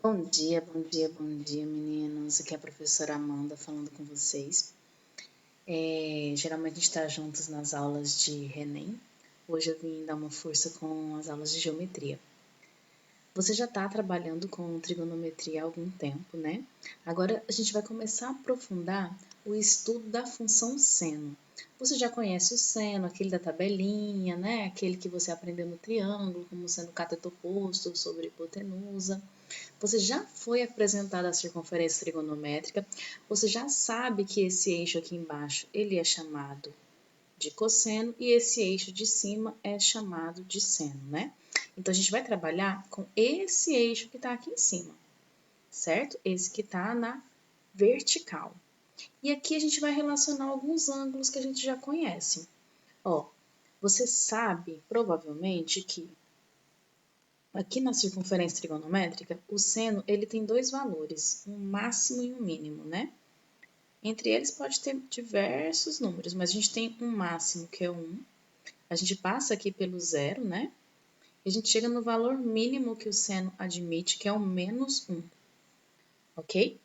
Bom dia, bom dia, bom dia, meninos. Aqui é a professora Amanda falando com vocês. Geralmente a gente está juntos nas aulas de Renem. Hoje eu vim dar uma força com as aulas de geometria. Você já está trabalhando com trigonometria há algum tempo, né? Agora a gente vai começar a aprofundar o estudo da função seno. Você já conhece o seno, aquele da tabelinha, né? Aquele que você aprendeu no triângulo, como sendo cateto oposto sobre hipotenusa. Você já foi apresentada a circunferência trigonométrica, você já sabe que esse eixo aqui embaixo ele é chamado de cosseno e esse eixo de cima é chamado de seno, né? Então a gente vai trabalhar com esse eixo que está aqui em cima, certo? Esse que está na vertical. E aqui a gente vai relacionar alguns ângulos que a gente já conhece. Ó, você sabe provavelmente que aqui na circunferência trigonométrica, o seno ele tem dois valores, um máximo e um mínimo, né? Entre eles pode ter diversos números, mas a gente tem um máximo que é 1. A gente passa aqui pelo zero, né? E a gente chega no valor mínimo que o seno admite, que é o menos 1. Ok?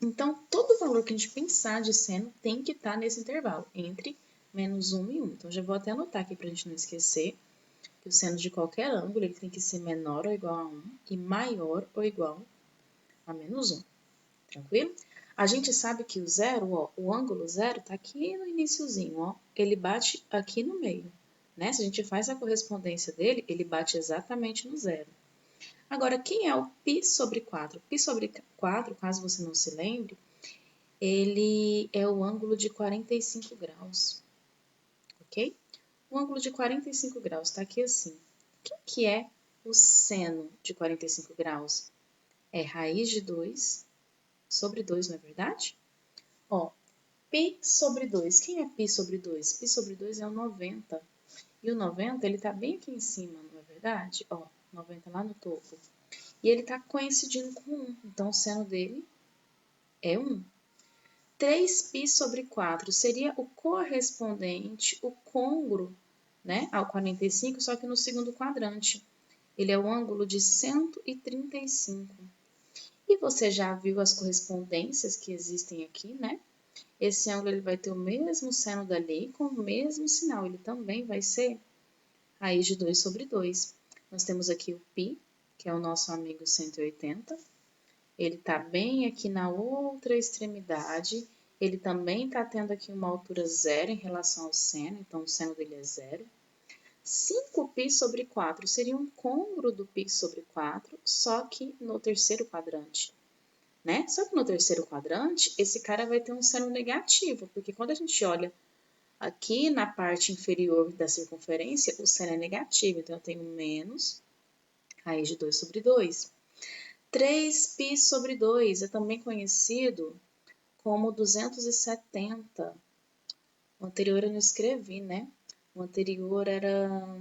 Então, todo valor que a gente pensar de seno tem que estar nesse intervalo, entre menos 1 e 1. Então, já vou até anotar aqui para a gente não esquecer que o seno de qualquer ângulo ele tem que ser menor ou igual a 1 e maior ou igual a menos 1. Tranquilo? A gente sabe que o zero, ó, o ângulo zero está aqui no iniciozinho, ó, ele bate aqui no meio. Né? Se a gente faz a correspondência dele, ele bate exatamente no zero. Agora, quem é o π sobre 4? Π sobre 4, caso você não se lembre, ele é o ângulo de 45 graus, ok? O ângulo de 45 graus está aqui assim. O que é o seno de 45 graus? É raiz de 2 sobre 2, não é verdade? Ó, π sobre 2. Quem é π sobre 2? Π sobre 2 é o 90. E o 90, ele tá bem aqui em cima, não é verdade? Ó, 90 lá no topo. E ele tá coincidindo com 1. Então, o seno dele é 1. 3π sobre 4 seria o correspondente, o côngruo, né, ao 45, só que no segundo quadrante. Ele é o ângulo de 135. E você já viu as correspondências que existem aqui, né? Esse ângulo ele vai ter o mesmo seno dali com o mesmo sinal. Ele também vai ser raiz de 2 sobre 2. Nós temos aqui o π, que é o nosso amigo 180. Ele está bem aqui na outra extremidade. Ele também está tendo aqui uma altura zero em relação ao seno, então o seno dele é zero. 5π sobre 4 seria um côngruo do π sobre 4, só que no terceiro quadrante. Né? Só que no terceiro quadrante, esse cara vai ter um seno negativo, porque quando a gente olha aqui na parte inferior da circunferência, o seno é negativo, então eu tenho menos raiz de 2 sobre 2. 3π sobre 2 é também conhecido como 270. O anterior eu não escrevi, né? O anterior era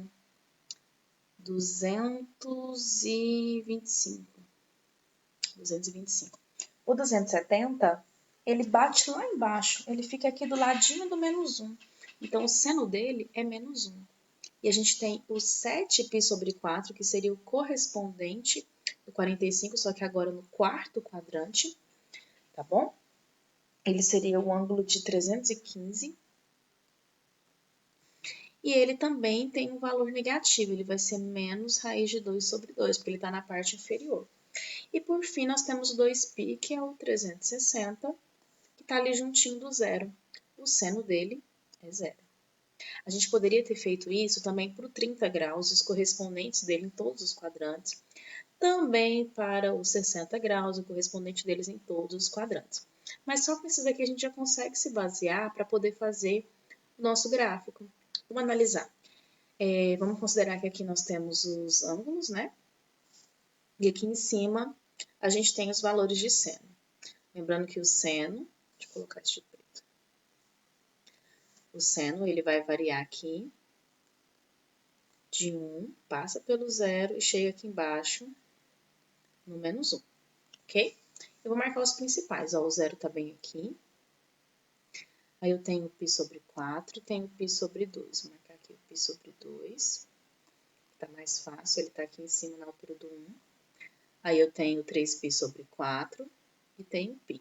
225. 225. O 270, ele bate lá embaixo, ele fica aqui do ladinho do menos 1. Então, o seno dele é menos 1. E a gente tem o 7π sobre 4, que seria o correspondente do 45, só que agora no quarto quadrante, tá bom? Ele seria o ângulo de 315. E ele também tem um valor negativo, ele vai ser menos raiz de 2 sobre 2, porque ele está na parte inferior. E por fim, nós temos o 2π, que é o 360, que está ali juntinho do zero. O seno dele é zero. A gente poderia ter feito isso também para o 30 graus, os correspondentes dele em todos os quadrantes. Também para os 60 graus, o correspondente deles em todos os quadrantes. Mas só com esses aqui a gente já consegue se basear para poder fazer o nosso gráfico. Vamos analisar. Vamos considerar que aqui nós temos os ângulos, né? E aqui em cima a gente tem os valores de seno. Lembrando que o seno, deixa eu colocar isso de preto. O seno, ele vai variar aqui de 1, passa pelo zero e chega aqui embaixo no menos 1, ok? Eu vou marcar os principais, ó, o zero tá bem aqui. Aí eu tenho π sobre 4, tenho π sobre 2. Vou marcar aqui o π sobre 2, tá mais fácil, ele tá aqui em cima na altura do 1. Aí eu tenho 3π sobre 4 e tenho π.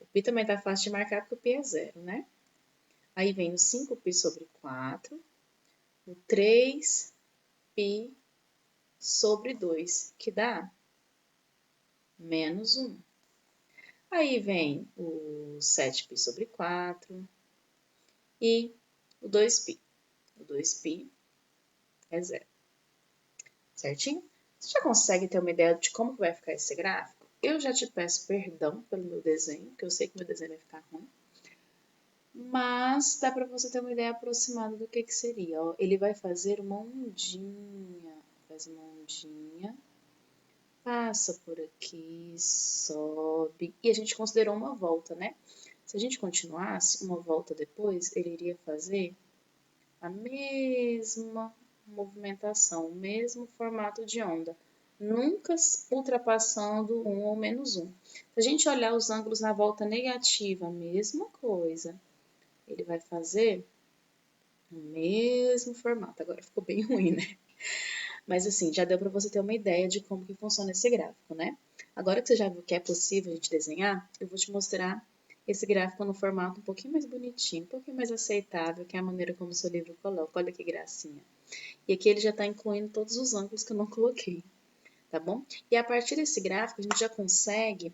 O π também tá fácil de marcar porque o π é 0, né? Aí vem o 5π sobre 4, o 3π sobre 2, que dá menos 1. Aí vem o 7π sobre 4 e o 2π. O 2π é 0. Certinho? Você já consegue ter uma ideia de como que vai ficar esse gráfico? Eu já te peço perdão pelo meu desenho, porque eu sei que meu desenho vai ficar ruim. Mas dá para você ter uma ideia aproximada do que seria. Ó. Ele vai fazer uma ondinha. Faz uma ondinha. Passa por aqui, sobe. E a gente considerou uma volta, né? Se a gente continuasse, uma volta depois, ele iria fazer a mesma movimentação, o mesmo formato de onda, nunca ultrapassando 1 ou menos 1. Se a gente olhar os ângulos na volta negativa, a mesma coisa. Ele vai fazer o mesmo formato. Agora ficou bem ruim, né? Mas assim, já deu para você ter uma ideia de como que funciona esse gráfico, né? Agora que você já viu que é possível a gente desenhar, eu vou te mostrar esse gráfico no formato um pouquinho mais bonitinho, um pouquinho mais aceitável, que é a maneira como o seu livro coloca. Olha que gracinha. E aqui ele já está incluindo todos os ângulos que eu não coloquei, tá bom? E a partir desse gráfico, a gente já consegue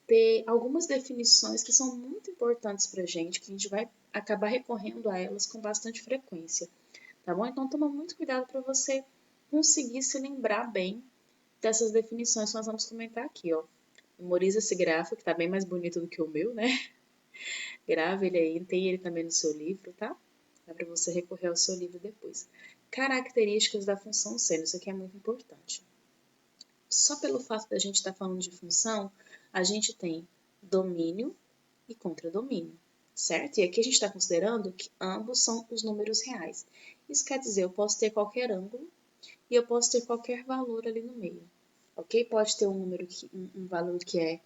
ter algumas definições que são muito importantes para a gente, que a gente vai acabar recorrendo a elas com bastante frequência, tá bom? Então, toma muito cuidado para você conseguir se lembrar bem dessas definições que nós vamos comentar aqui, ó. Memoriza esse gráfico, que está bem mais bonito do que o meu, né? Grava ele aí, tem ele também no seu livro, tá? Dá para você recorrer ao seu livro depois. Características da função seno, isso aqui é muito importante. Só pelo fato da gente estar falando de função, a gente tem domínio e contradomínio, certo? E aqui a gente está considerando que ambos são os números reais. Isso quer dizer, eu posso ter qualquer ângulo e eu posso ter qualquer valor ali no meio, ok? Pode ter um valor que é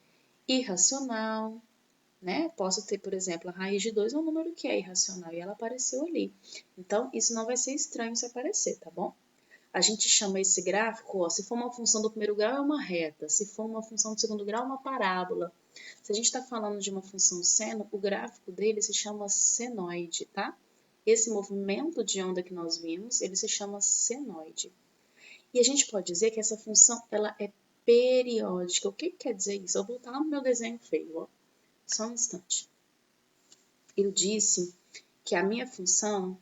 irracional, né? Posso ter, por exemplo, a raiz de 2 é um número que é irracional e ela apareceu ali. Então, isso não vai ser estranho se aparecer, tá bom? A gente chama esse gráfico, ó, se for uma função do primeiro grau é uma reta, se for uma função do segundo grau é uma parábola. Se a gente está falando de uma função seno, o gráfico dele se chama senoide, tá? Esse movimento de onda que nós vimos, ele se chama senoide. E a gente pode dizer que essa função ela é periódica. O que quer dizer isso? Eu vou voltar lá no meu desenho feio, ó. Só um instante. Eu disse que a minha função,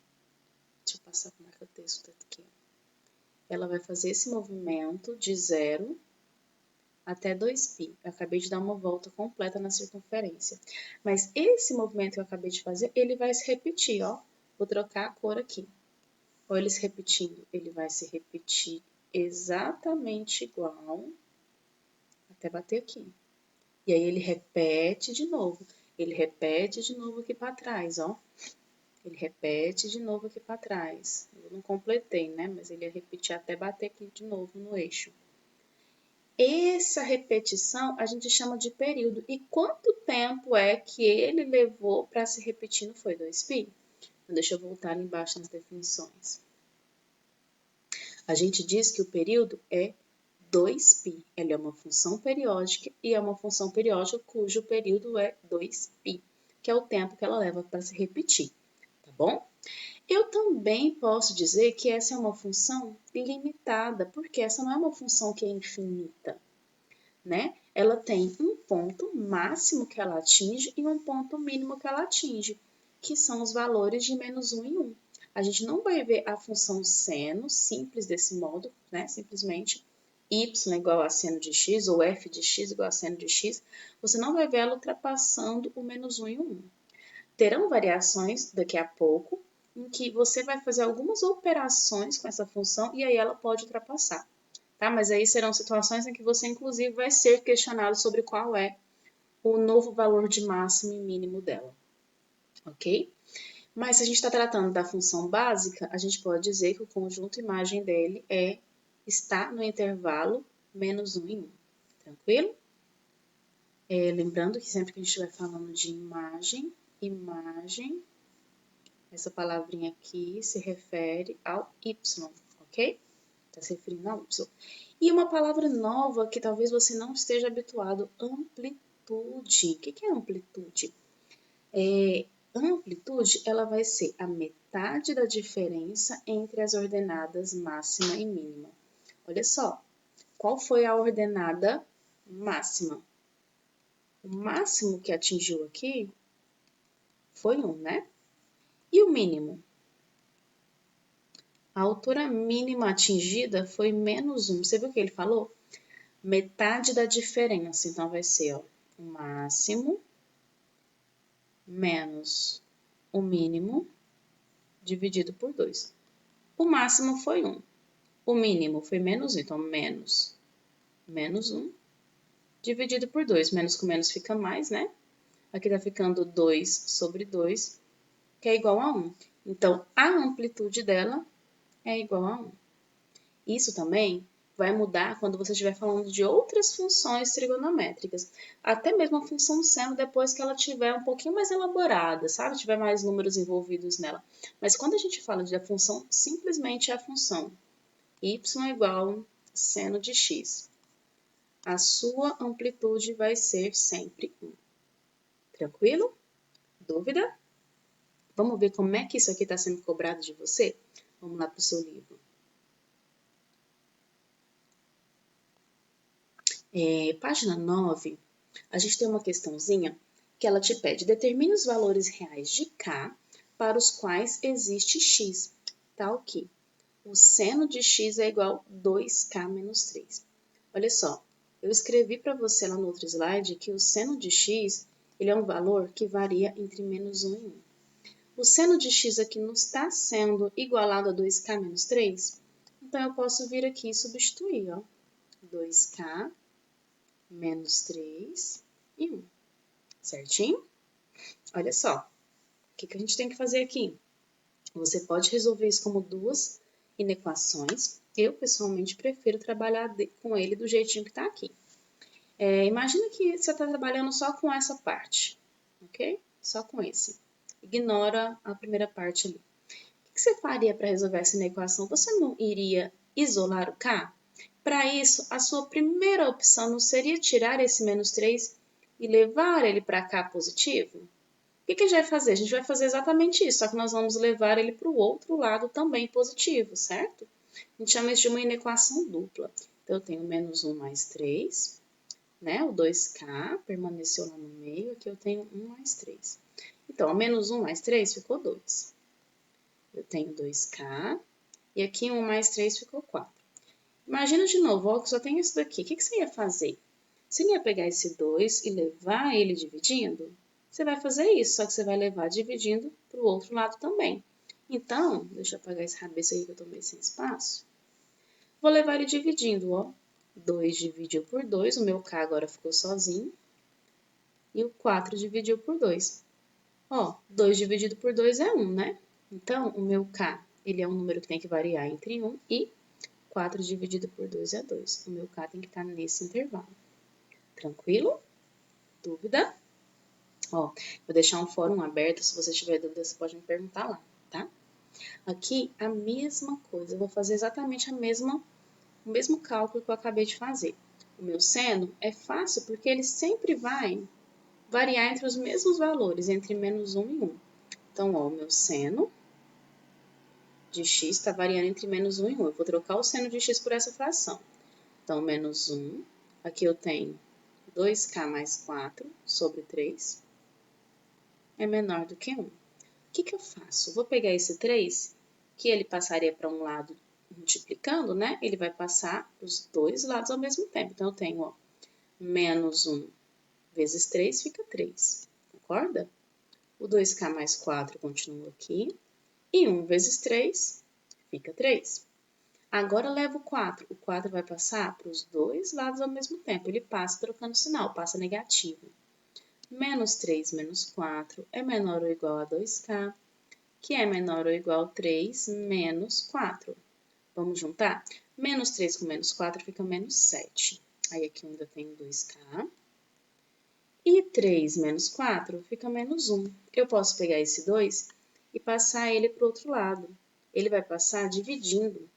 deixa eu passar para o marca-texto aqui, ela vai fazer esse movimento de 0 até 2π. Eu acabei de dar uma volta completa na circunferência. Mas esse movimento que eu acabei de fazer, ele vai se repetir, ó. Vou trocar a cor aqui. Olha ele se repetindo. Ele vai se repetir exatamente igual até bater aqui. E aí ele repete de novo. Ele repete de novo aqui para trás, ó. Ele repete de novo aqui para trás. Eu não completei, né? Mas ele ia repetir até bater aqui de novo no eixo. Essa repetição a gente chama de período. E quanto tempo é que ele levou para se repetir? Não foi 2π? Então, deixa eu voltar ali embaixo nas definições. A gente diz que o período é 2π. Ele é uma função periódica e é uma função periódica cujo período é 2π, que é o tempo que ela leva para se repetir, tá bom? Eu também posso dizer que essa é uma função limitada, porque essa não é uma função que é infinita, né? Ela tem um ponto máximo que ela atinge e um ponto mínimo que ela atinge, que são os valores de menos 1 e 1. A gente não vai ver a função seno simples desse modo, né? Simplesmente y igual a seno de x ou f de x igual a seno de x. Você não vai ver ela ultrapassando o menos 1 e o 1. Terão variações daqui a pouco, em que você vai fazer algumas operações com essa função e aí ela pode ultrapassar, tá? Mas aí serão situações em que você, inclusive, vai ser questionado sobre qual é o novo valor de máximo e mínimo dela, ok? Mas se a gente está tratando da função básica, a gente pode dizer que o conjunto imagem dele está no intervalo menos 1 e 1, tranquilo? Lembrando que sempre que a gente estiver falando de imagem, essa palavrinha aqui se refere ao y, ok? Está se referindo a Y. E uma palavra nova que talvez você não esteja habituado, amplitude. O que é amplitude? Amplitude, ela vai ser a metade da diferença entre as ordenadas máxima e mínima. Olha só, qual foi a ordenada máxima? O máximo que atingiu aqui foi 1, né? E o mínimo? A altura mínima atingida foi menos 1. Você viu o que ele falou? Metade da diferença. Então, vai ser o máximo menos o mínimo dividido por 2. O máximo foi 1. O mínimo foi menos 1. Então, menos 1 dividido por 2. Menos com menos fica mais, né? Aqui está ficando 2 sobre 2, que é igual a 1. Então, a amplitude dela é igual a 1. Isso também vai mudar quando você estiver falando de outras funções trigonométricas. Até mesmo a função seno, depois que ela tiver um pouquinho mais elaborada, sabe? Tiver mais números envolvidos nela. Mas quando a gente fala de a função, simplesmente é a função y igual seno de x. A sua amplitude vai ser sempre 1. Tranquilo? Dúvida? Vamos ver como é que isso aqui está sendo cobrado de você? Vamos lá para o seu livro. Página 9, a gente tem uma questãozinha que ela te pede: determine os valores reais de k para os quais existe x, tal que o seno de x é igual a 2k menos 3. Olha só, eu escrevi para você lá no outro slide que o seno de x ele é um valor que varia entre menos 1 e 1. O seno de x aqui não está sendo igualado a 2k menos 3, então eu posso vir aqui e substituir, ó, 2k menos 3 e 1, certinho? Olha só, o que a gente tem que fazer aqui? Você pode resolver isso como duas inequações. Eu, pessoalmente, prefiro trabalhar com ele do jeitinho que está aqui. Imagina que você está trabalhando só com essa parte, ok? Só com esse. Ignora a primeira parte ali. O que você faria para resolver essa inequação? Você não iria isolar o k? Para isso, a sua primeira opção não seria tirar esse menos 3 e levar ele para cá positivo? O que a gente vai fazer? A gente vai fazer exatamente isso, só que nós vamos levar ele para o outro lado também positivo, certo? A gente chama isso de uma inequação dupla. Então, eu tenho menos 1 mais 3, né? O 2k permaneceu lá no meio, aqui eu tenho 1 mais 3. Então, menos 1 mais 3 ficou 2. Eu tenho 2k, e aqui 1 mais 3 ficou 4. Imagina de novo, ó, que só tem isso daqui. O que você ia fazer? Você ia pegar esse 2 e levar ele dividindo? Você vai fazer isso, só que você vai levar dividindo para o outro lado também. Então, deixa eu apagar esse rabeço aí que eu tô meio sem espaço. Vou levar ele dividindo, ó. 2 dividiu por 2, o meu k agora ficou sozinho. E o 4 dividiu por 2. Ó, 2 dividido por 2 é 1, né? Então, o meu k, ele é um número que tem que variar entre 1 e 4 dividido por 2 é 2. O meu k tem que estar nesse intervalo. Tranquilo? Dúvida? Ó, vou deixar um fórum aberto. Se você tiver dúvida, você pode me perguntar lá, tá? Aqui, a mesma coisa. Eu vou fazer exatamente o mesmo cálculo que eu acabei de fazer. O meu seno é fácil porque ele sempre vai variar entre os mesmos valores, entre menos 1 e 1. Então, ó, o meu seno de x está variando entre menos 1 e 1. Eu vou trocar o seno de x por essa fração. Então, menos 1. Aqui eu tenho 2k mais 4 sobre 3 é menor do que 1. O que eu faço? Vou pegar esse 3, que ele passaria para um lado multiplicando, né? Ele vai passar os dois lados ao mesmo tempo. Então, eu tenho, ó, menos 1 vezes 3 fica 3. Concorda? O 2k mais 4 continua aqui. E 1 vezes 3 fica 3. Agora leva o 4. O 4 vai passar para os dois lados ao mesmo tempo. Ele passa trocando sinal, passa negativo. Menos 3 menos 4 é menor ou igual a 2k, que é menor ou igual a 3 menos 4. Vamos juntar? Menos 3 com menos 4 fica menos 7. Aí aqui eu ainda tenho 2k. E 3 menos 4 fica menos 1. Eu posso pegar esse 2 e passar ele para o outro lado. Ele vai passar dividindo.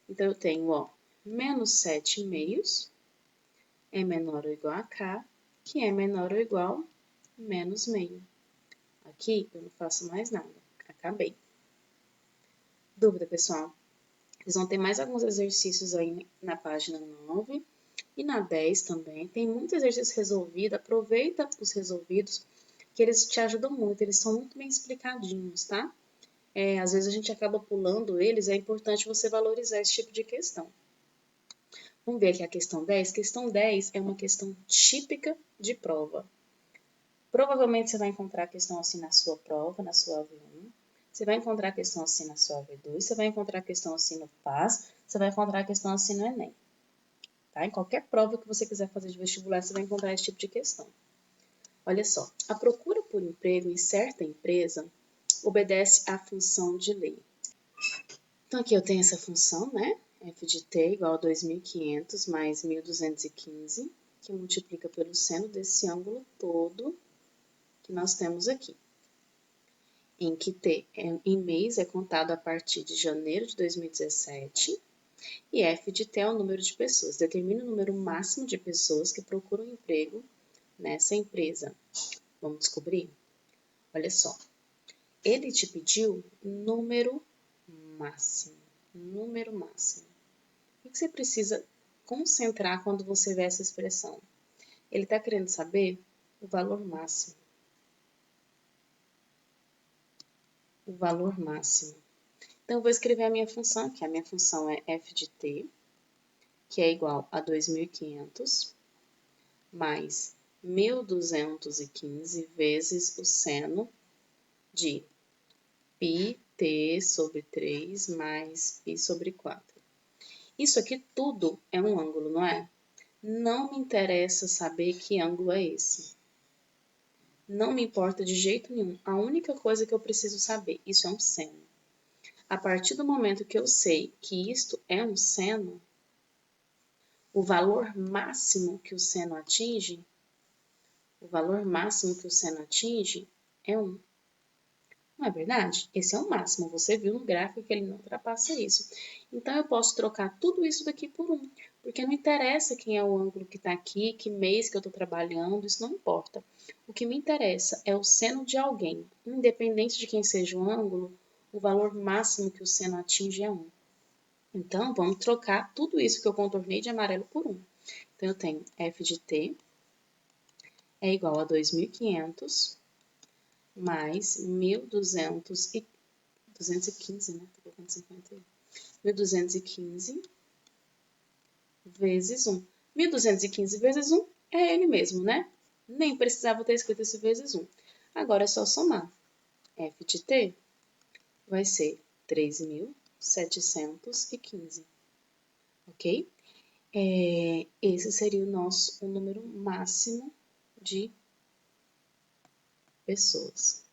Então, eu tenho, ó, menos 7/2 é menor ou igual a K, que é menor ou igual a menos meio. Aqui, eu não faço mais nada. Acabei. Dúvida, pessoal? Vocês vão ter mais alguns exercícios aí na página 9 e na 10 também. Tem muitos exercícios resolvidos. Aproveita os resolvidos, que eles te ajudam muito. Eles são muito bem explicadinhos, tá? Às vezes a gente acaba pulando eles. É importante você valorizar esse tipo de questão. Vamos ver aqui a questão 10. Questão 10 é uma questão típica de prova. Provavelmente você vai encontrar a questão assim na sua prova, na sua AV1. Você vai encontrar a questão assim na sua AV2. Você vai encontrar a questão assim no PAS. Você vai encontrar a questão assim no Enem. Tá? Em qualquer prova que você quiser fazer de vestibular, você vai encontrar esse tipo de questão. Olha só, a procura por emprego em certa empresa obedece à função de lei. Então, aqui eu tenho essa função, né? F de t igual a 2.500 mais 1.215, que multiplica pelo seno desse ângulo todo que nós temos aqui. Em que t em mês é contado a partir de janeiro de 2017 e f de t é o número de pessoas. Determina o número máximo de pessoas que procuram emprego nessa empresa. Vamos descobrir? Olha só. Ele te pediu número máximo. Número máximo. O que você precisa concentrar quando você vê essa expressão? Ele está querendo saber o valor máximo. O valor máximo. Então, eu vou escrever a minha função, que a minha função é f de t, que é igual a 2.500 mais 1.215 vezes o seno de πt sobre 3 mais π sobre 4. Isso aqui tudo é um ângulo, não é? Não me interessa saber que ângulo é esse. Não me importa de jeito nenhum. A única coisa que eu preciso saber, isso é um seno. A partir do momento que eu sei que isto é um seno, o valor máximo que o seno atinge, é 1. Não é verdade? Esse é o máximo. Você viu no gráfico que ele não ultrapassa isso. Então, eu posso trocar tudo isso daqui por 1. Porque não interessa quem é o ângulo que está aqui, que mês que eu estou trabalhando, isso não importa. O que me interessa é o seno de alguém. Independente de quem seja o ângulo, o valor máximo que o seno atinge é 1. Então, vamos trocar tudo isso que eu contornei de amarelo por 1. Então, eu tenho f de t é igual a 2.500 mais 215, né? Tô colocando 50 aí. 1.215 vezes 1. 1.215 vezes 1 é ele mesmo, né? Nem precisava ter escrito esse vezes 1. Agora é só somar. F de t vai ser 3.715. Ok? Esse seria o número máximo de pessoas.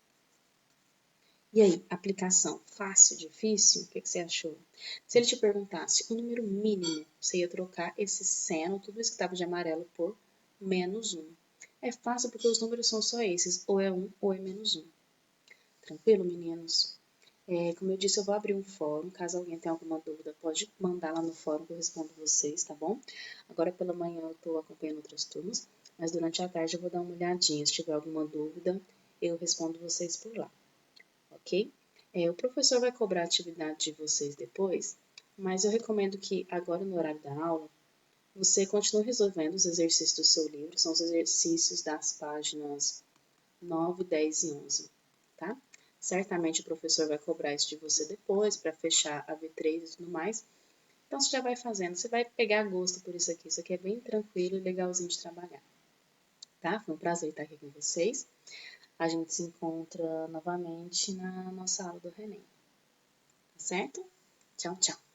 E aí, aplicação fácil, difícil? O que você achou? Se ele te perguntasse o número mínimo, você ia trocar esse seno, tudo isso que estava de amarelo, por menos 1. É fácil porque os números são só esses, ou é 1 ou é menos 1. Tranquilo, meninos? Como eu disse, eu vou abrir um fórum. Caso alguém tenha alguma dúvida, pode mandar lá no fórum que eu respondo vocês, tá bom? Agora pela manhã eu estou acompanhando outras turmas, mas durante a tarde eu vou dar uma olhadinha. Se tiver alguma dúvida, eu respondo vocês por lá. Ok? O professor vai cobrar a atividade de vocês depois, mas eu recomendo que agora no horário da aula, você continue resolvendo os exercícios do seu livro, são os exercícios das páginas 9, 10 e 11, tá? Certamente o professor vai cobrar isso de você depois, para fechar a V3 e tudo mais. Então você já vai fazendo, você vai pegar gosto por isso aqui é bem tranquilo e legalzinho de trabalhar, tá? Foi um prazer estar aqui com vocês. A gente se encontra novamente na nossa aula do Enem. Tá certo? Tchau, tchau.